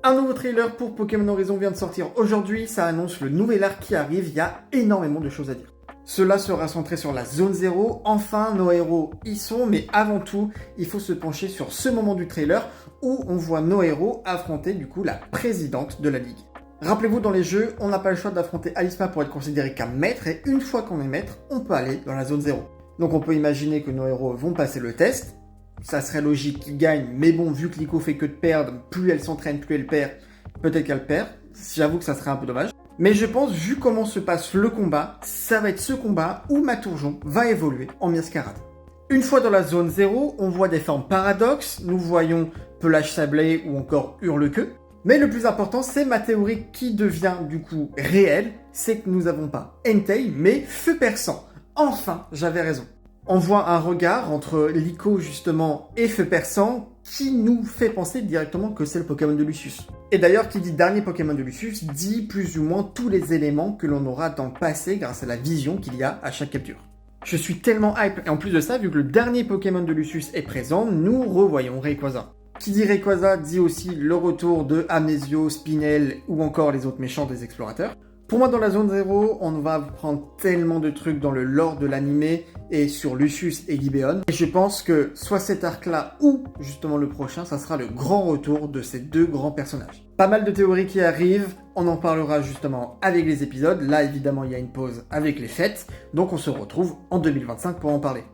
Un nouveau trailer pour Pokémon Horizon vient de sortir aujourd'hui, ça annonce le nouvel arc qui arrive, il y a énormément de choses à dire. Cela sera centré sur la zone 0, enfin nos héros y sont, mais avant tout, il faut se pencher sur ce moment du trailer où on voit nos héros affronter du coup la présidente de la ligue. Rappelez-vous, dans les jeux, on n'a pas le choix d'affronter Alisma pour être considéré qu'un maître, et une fois qu'on est maître, on peut aller dans la zone 0. Donc on peut imaginer que nos héros vont passer le test, ça serait logique qu'ils gagnent, mais bon, vu que Liko fait que de perdre, plus elle s'entraîne, plus elle perd, peut-être qu'elle perd, j'avoue que ça serait un peu dommage. Mais je pense, vu comment se passe le combat, ça va être ce combat où Matourjon va évoluer en Miascarade. Une fois dans la zone 0, on voit des formes paradoxes, nous voyons Pelage Sablé ou encore Hurle-Queue. Mais le plus important, c'est ma théorie qui devient du coup réelle, c'est que nous n'avons pas Entei, mais Feu Perçant. Enfin, j'avais raison. On voit un regard entre Liko justement et Feu Perçant qui nous fait penser directement que c'est le Pokémon de Lucius. Et d'ailleurs, qui dit dernier Pokémon de Lucius dit plus ou moins tous les éléments que l'on aura dans le passé grâce à la vision qu'il y a à chaque capture. Je suis tellement hype, et en plus de ça, vu que le dernier Pokémon de Lucius est présent, nous revoyons Rayquaza. Qui dit Rayquaza dit aussi le retour de Amnesio, Spinel ou encore les autres méchants des explorateurs. Pour moi, dans la zone 0, on va prendre tellement de trucs dans le lore de l'animé et sur Lucius et Gibeon. Et je pense que soit cet arc-là ou justement le prochain, ça sera le grand retour de ces deux grands personnages. Pas mal de théories qui arrivent, on en parlera justement avec les épisodes. Là, évidemment, il y a une pause avec les fêtes, donc on se retrouve en 2025 pour en parler.